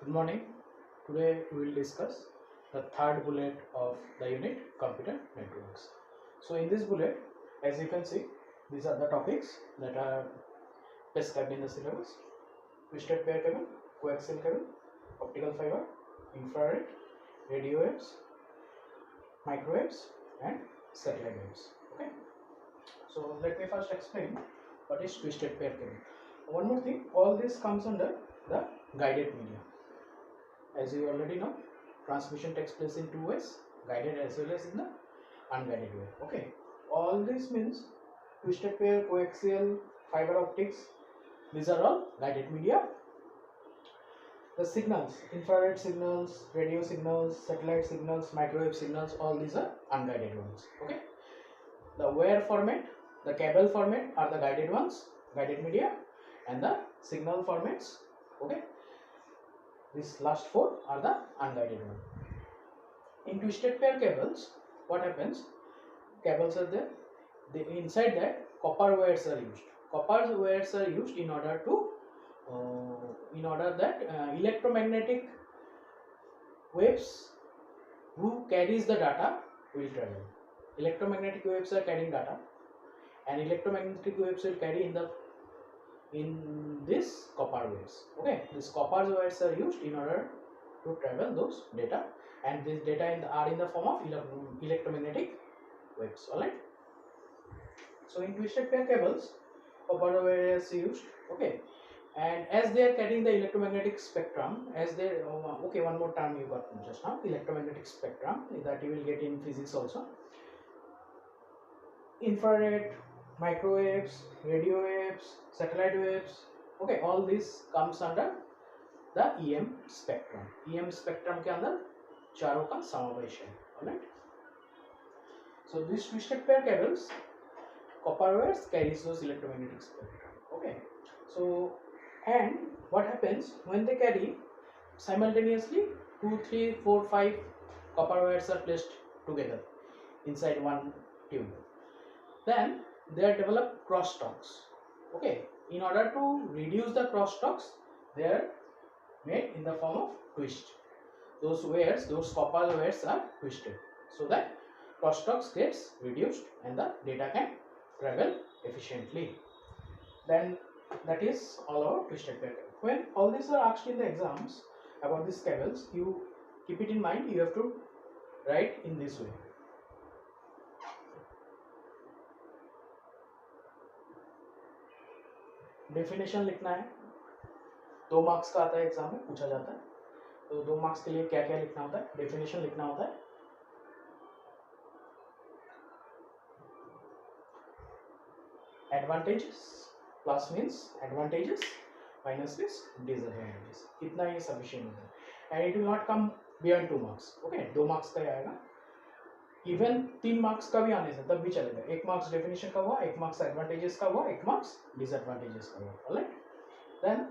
Good morning. Today we will discuss the third bullet of the unit computer networks. So in this bullet, as you can see, these are the topics that are prescribed in the syllabus: twisted pair cable, coaxial cable, optical fiber, infrared, radio waves, microwaves, and satellite waves. Okay. So let me first explain what is twisted pair cable. One more thing, all this comes under the guided media. As you already know, transmission takes place in two ways, guided as well as in the unguided way. Okay, all this means twisted pair, coaxial, fiber optics, these are all guided media. The signals, infrared signals, radio signals, satellite signals, microwave signals, all these are unguided ones. Okay, the wire format, the cable format are the guided ones, guided media, and the signal formats. Okay, these last four are the unguided one. In twisted pair cables, what happens? Cables are there. Inside that, copper wires are used. Copper wires are used in order to, that electromagnetic waves who carries the data will travel. Electromagnetic waves are carrying data, and electromagnetic waves will carry in this copper waves. Okay, these copper wires are used in order to travel those data, and this data are in the form of electromagnetic waves. Alright. So in twisted pair cables, copper wire is used. Okay, and as they are carrying the electromagnetic spectrum, as they okay, one more term you got just now, electromagnetic spectrum, that you will get in physics also. Infrared, microwaves, radio waves, satellite waves. Okay, all this comes under the EM spectrum. EM spectrum के अंदर चारों का समावेश है. Alright. So these twisted pair cables, copper wires carries those electromagnetic spectrum. Okay. So and what happens when they carry simultaneously 2, 3, 4, 5 copper wires are placed together inside one tube. Then they are developed crosstalks. Okay. In order to reduce the crosstalks, they are made in the form of twist. Those wires, those copper wires are twisted so that crosstalks gets reduced and the data can travel efficiently. Then that is all about twisted pair cable. When all these are asked in the exams about these cables, you keep it in mind. You have to write in this way. Definition लिखना है. 2 marks का आता है exam में, पूछा जाता है. तो 2 मार्क्स के लिए क्या क्या लिखना होता है? डेफिनेशन लिखना होता है. Advantages, plus means advantages, minus means disadvantages. इतना ही सफिशिएंट होता है. And it will not come beyond 2 marks. Okay, 2 marks का ही आएगा. इवन 3 मार्क्स का भी आने से तब भी चलेगा. 1 मार्क्स डेफिनेशन का हुआ, 1 मार्क्स एडवांटेजेस का हुआ, 1 मार्क्स डिसएडवांटेजेस का हुआ. Alright. Then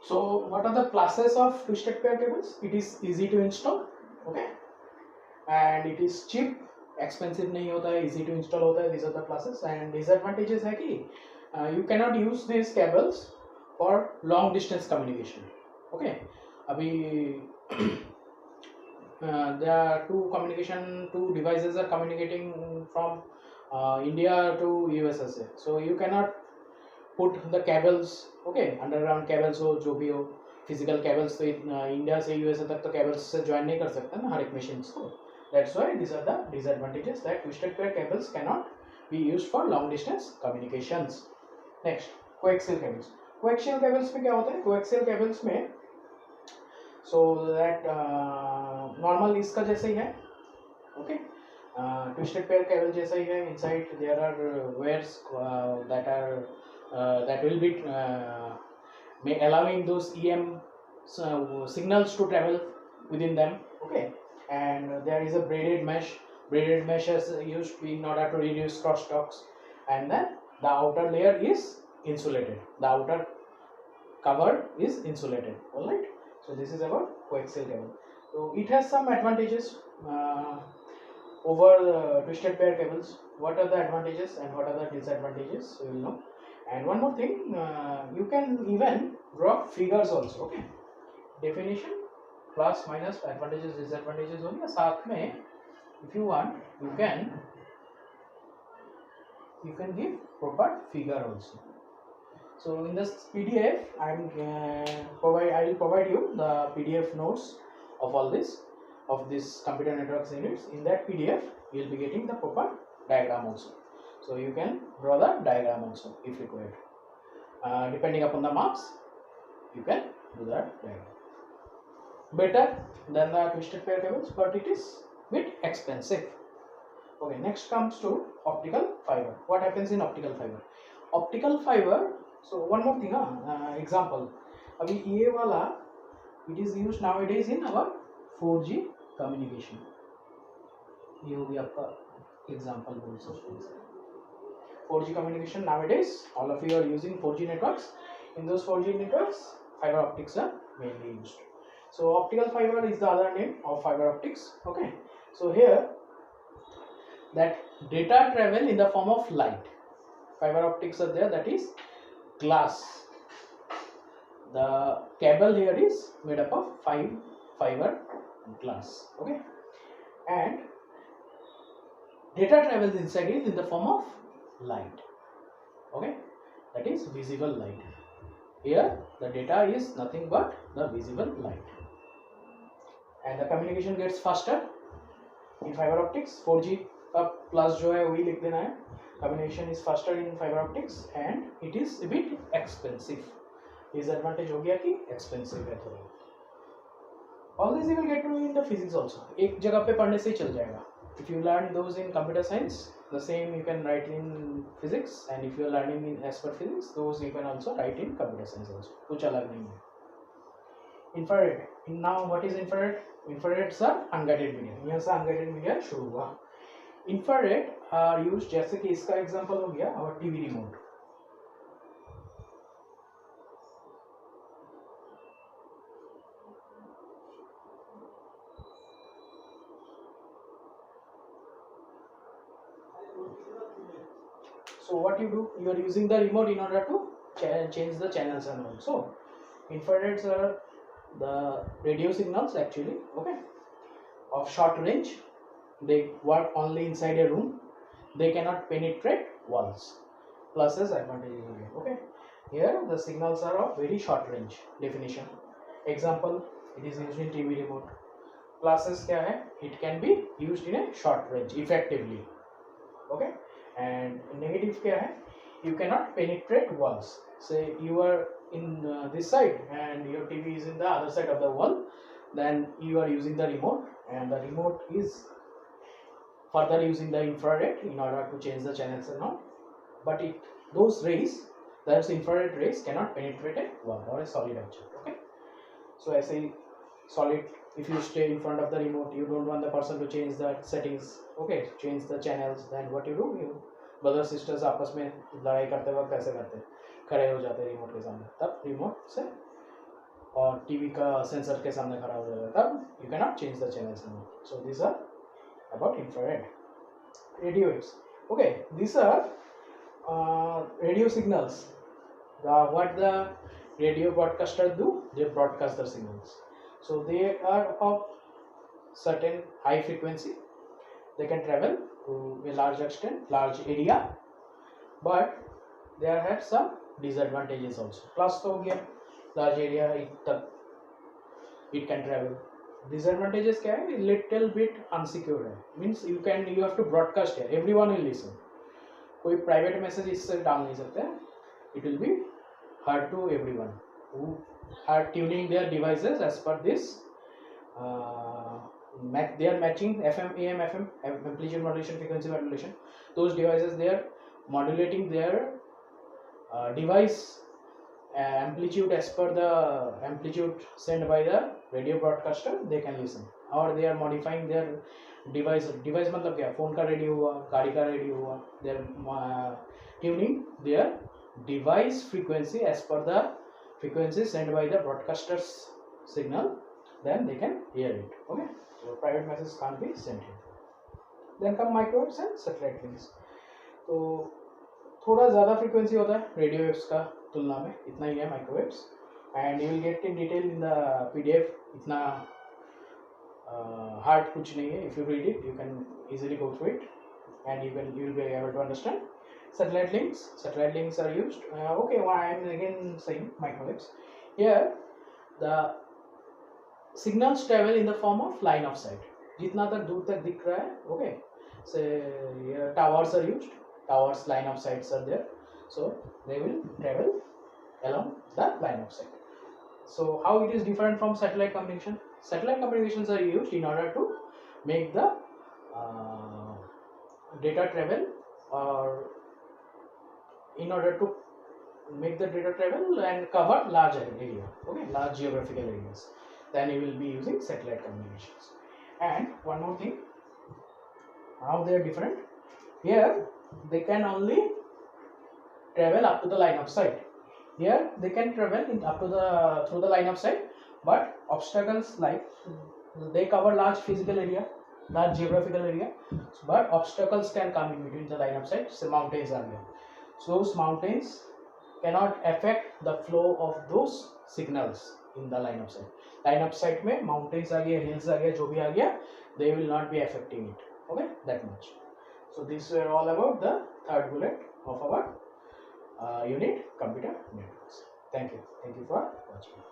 so what are the pluses of twisted pair cables? It is easy to install. Okay, and it is cheap, expensive नहीं होता है, easy to install होता है. These are the pluses. And disadvantages है कि you cannot use these cables for long distance communication. Okay, अभी there are two devices are communicating from India to USA. So you cannot put the cables, okay, underground cables हो, जो भी हो, physical cables तो India से USA तक तो cables से join नहीं कर सकते ना हर एक machines को. That's why these are the disadvantages that twisted pair cables cannot be used for long distance communications. Next, coaxial cables. Coaxial cables में क्या होता है? Coaxial cables में so that normal इसका जैसे ही है. Okay, twisted pair cable जैसा ही है. Inside there are wires that will be allowing those EM signals to travel within them. Okay, and there is a braided mesh. Braided mesh is used in order to reduce crosstalks, and then the outer layer is insulated. The outer cover is insulated. All right. So this is about coaxial cable. So it has some advantages over twisted pair cables. what are the advantages and what are the disadvantages, we will know. And one more thing, you can even draw figures also. Okay, definition plus minus advantages disadvantages हो गया, साथ में if you want you can give proper figure also. So in this PDF I will provide you the PDF notes of all this, of this computer networks units. In that PDF you will be getting the proper diagram also, so you can draw the diagram also if required. Depending upon the marks you can do that diagram. Better than the twisted pair cables, but it is bit expensive. Okay, next comes to optical fiber. What happens in optical fiber? Optical fiber, so one more thing, example. अभी ये वाला it is used nowadays in our 4G communication. ये हो गया आपका example बोल सकते हैं. 4G communication nowadays, all of you are using 4G networks. In those 4G networks, fiber optics are mainly used. So optical fiber is the other name of fiber optics. Okay, so here that data travel in the form of light. Fiber optics are there, that is glass. The cable here is made up of 5 fiber glass. Okay, and data travels inside is in the form of light. Okay, that is visible light. Here the data is nothing but the visible light, and the communication gets faster in fiber optics. 4G का plus जो है वही लिख देना है. Communication is faster in fiber optics and it is a bit expensive. Disadvantage हो गया कि expensive है थोड़ा. All this you will get to in the physics also. एक जगह पे पढ़ने से ही चल जाएगा. If you learn those in computer science, the same you can write in physics, and if you are learning in as per physics, those you can also write in computer science also. कुछ अलग नहीं है. Infrared. Now what is infrared? Infrareds are unguided media. यहाँ से unguided media शुरू हुआ. Infrared are used, जैसे कि इसका एग्जांपल हो गया और TV remote. So what you do, you are using the remote in order to change the channels and all. So infrareds are the radio signals actually, okay, of short range. They work only inside a room. They cannot penetrate walls. Pluses, advantages. Okay, here the signals are of very short range. Definition. Example, it is used in TV remote. Pluses क्या है? It can be used in a short range effectively. Okay, and negative क्या है? You cannot penetrate walls. Say you are in this side and your TV is in the other side of the wall. Then you are using the remote, and the remote is further using the infrared in order to change the channels and all, but those rays, those infrared rays cannot penetrate a wall or a solid object. Okay, so as a solid, if you stay in front of the remote, you don't want the person to change the settings, okay, change the channels, then what you do, you brother sisters आपस में लड़ाई करते वक्त कैसे करते, खड़े हो जाते रिमोट के सामने, तब रिमोट से और टीवी का सेंसर के सामने खड़ा हो जाएगा, तब you cannot change the channels now. So these are about infrared. Radio waves. Okay, these are radio signals. What the radio broadcaster do? They broadcast the signals. So they are of certain high frequency. They can travel to a large extent, large area, but there have some disadvantages also. Plus तो हो गया, large area it can travel. Disadvantages क्या है? Little bit unsecure है. Means you have to broadcast here. Everyone will listen. कोई private message इससे डाल नहीं सकते. It will be heard to everyone who are tuning their devices as per this. They are matching FM, AM, FM, amplitude modulation, frequency modulation. Those devices, they are modulating their device amplitude as per the amplitude sent by the radio broadcaster. They can listen, or they are modifying their device मतलब क्या, phone का radio हुआ, गाड़ी का radio हुआ, they are tuning their device frequency as per the frequency sent by the broadcaster's signal, then they can hear it. Okay, so private messages can't be sent here. Then come microwaves and satellite links. तो थोड़ा ज़्यादा frequency होता है radio waves का तुलना में, इतना ही है microwaves. And you will get in detail in the PDF. इतना हार्ड कुछ नहीं है. If you read it you can easily go through it and you will be able to understand. Satellite links are used. Okay, why I am again saying microwaves. Here the signals travel in the form of line of sight. जितना तक दूर तक दिख रहा है, okay. So here towers are used. Towers line of sights are there, so they will travel along the line of sight. So how it is different from satellite communication? Satellite communications are used in order to make the data travel, or in order to make the data travel and cover large area, okay, large geographical areas. Then you will be using satellite communications. And one more thing, how they are different. Here they can only travel up to the line of sight. Here they can travel up to the through the line of sight, but obstacles like they cover large physical area, large geographical area, but obstacles can come in between the line of sight. So mountains are there, so those mountains cannot affect the flow of those signals in the line of sight. Line of sight में mountains आ गया, hills आ गया, जो भी आ गया, they will not be affecting it. Okay, that much. So these were all about the third bullet of our unit computer networks. Thank you for watching.